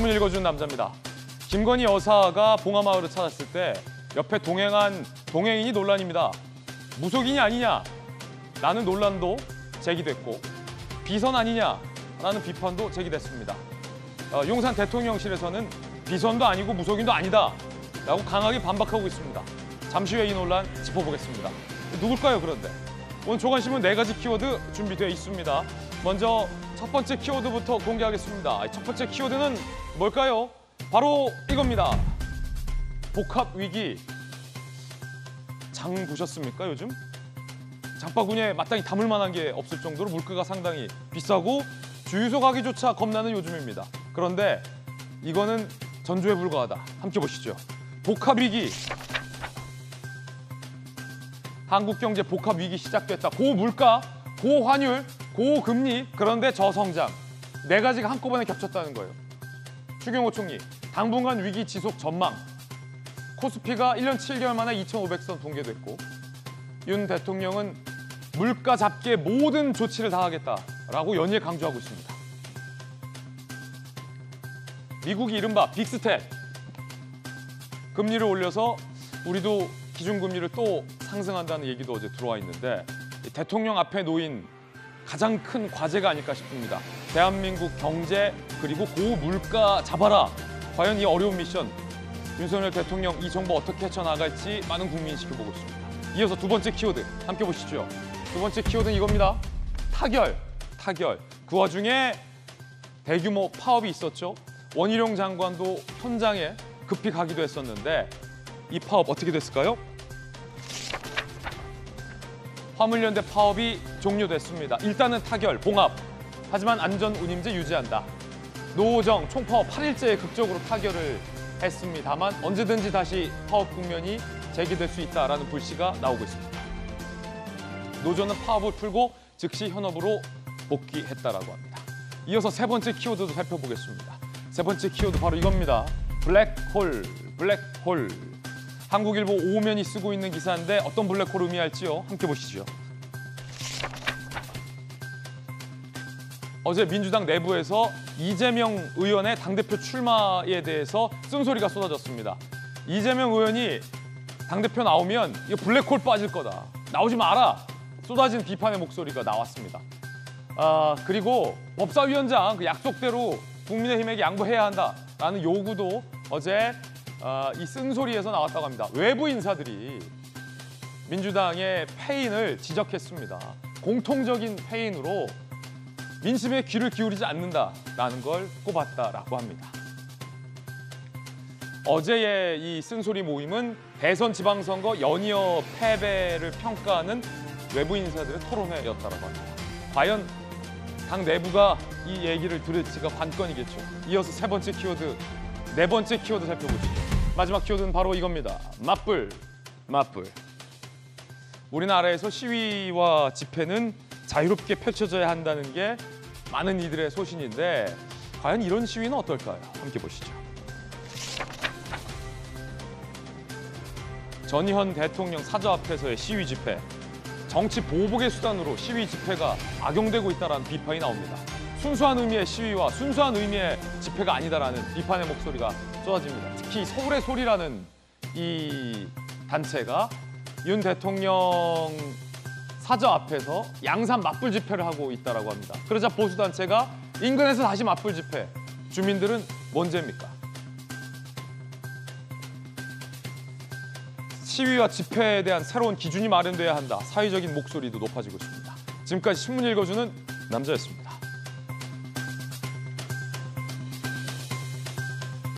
신문 읽어주는 남자입니다. 김건희 여사가 봉하마을을 찾았을 때 옆에 동행한 동행인이 논란입니다. 무속인이 아니냐? 라는 논란도 제기됐고 비선 아니냐라는 비판도 제기됐습니다. 용산 대통령실에서는 비선도 아니고 무속인도 아니다 라고 강하게 반박하고 있습니다. 잠시 후에 이 논란 짚어보겠습니다. 누굴까요, 그런데? 오늘 조간신문 4가지 키워드 준비되어 있습니다. 먼저 첫 번째 키워드부터 공개하겠습니다. 첫 번째 키워드는 뭘까요? 바로 이겁니다. 복합위기. 장 보셨습니까, 요즘? 장바구니에 마땅히 담을 만한 게 없을 정도로 물가가 상당히 비싸고 주유소 가기조차 겁나는 요즘입니다. 그런데 이거는 전조에 불과하다. 함께 보시죠. 복합위기. 한국 경제 복합 위기 시작됐다. 고물가, 고환율, 고금리, 그런데 저성장. 4가지가 한꺼번에 겹쳤다는 거예요. 추경호 총리, 당분간 위기 지속 전망. 코스피가 1년 7개월 만에 2,500선 동계됐고 윤 대통령은 물가 잡기에 모든 조치를 다하겠다라고 연이어 강조하고 있습니다. 미국이 이른바 빅스텝. 금리를 올려서 우리도 기준금리를 또 상승한다는 얘기도 어제 들어와 있는데 대통령 앞에 놓인 가장 큰 과제가 아닐까 싶습니다. 대한민국 경제 그리고 고물가 잡아라. 과연 이 어려운 미션 윤석열 대통령 이 정부 어떻게 헤쳐나갈지 많은 국민이 지켜보고 있습니다. 이어서 두 번째 키워드 함께 보시죠. 두 번째 키워드는 이겁니다. 타결. 그 와중에 대규모 파업이 있었죠. 원희룡 장관도 현장에 급히 가기도 했었는데 이 파업 어떻게 됐을까요? 화물연대 파업이 종료됐습니다. 일단은 타결, 봉합. 하지만 안전운임제 유지한다. 노호정 총파업 8일째에 극적으로 타결을 했습니다만 언제든지 다시 파업 국면이 제기될 수 있다라는 불씨가 나오고 있습니다. 노조는 파업을 풀고 즉시 현업으로 복귀했다라고 합니다. 이어서 세 번째 키워드도 살펴보겠습니다. 세 번째 키워드 바로 이겁니다. 블랙홀. 한국일보 오면이 쓰고 있는 기사인데 어떤 블랙홀을 의미할지요? 함께 보시죠. 어제 민주당 내부에서 이재명 의원의 당대표 출마에 대해서 쓴소리가 쏟아졌습니다. 이재명 의원이 당대표 나오면 이거 블랙홀 빠질 거다. 나오지 마라. 쏟아진 비판의 목소리가 나왔습니다. 그리고 법사위원장 그 약속대로 국민의힘에게 양보해야 한다라는 요구도 어제 이 쓴소리에서 나왔다고 합니다. 외부 인사들이 민주당의 패인을 지적했습니다. 공통적인 패인으로 민심에 귀를 기울이지 않는다라는 걸 꼽았다라고 합니다. 어제의 이 쓴소리 모임은 대선 지방선거 연이어 패배를 평가하는 외부 인사들의 토론회였다고 합니다. 과연 당 내부가 이 얘기를 들을지가 관건이겠죠. 이어서 세 번째 키워드, 네 번째 키워드 살펴보시죠. 마지막 키워드는 바로 이겁니다. 맞불. 우리나라에서 시위와 집회는 자유롭게 펼쳐져야 한다는 게 많은 이들의 소신인데 과연 이런 시위는 어떨까요? 함께 보시죠. 전희헌 대통령 사저 앞에서의 시위 집회. 정치 보복의 수단으로 시위 집회가 악용되고 있다는 비판이 나옵니다. 순수한 의미의 시위와 순수한 의미의 집회가 아니다라는 비판의 목소리가 쏟아집니다. 특히 서울의 소리라는 이 단체가 윤 대통령 사저 앞에서 양산 맞불 집회를 하고 있다고 합니다. 그러자 보수단체가 인근에서 다시 맞불 집회. 주민들은 뭔 죄입니까? 시위와 집회에 대한 새로운 기준이 마련돼야 한다. 사회적인 목소리도 높아지고 있습니다. 지금까지 신문 읽어주는 남자였습니다.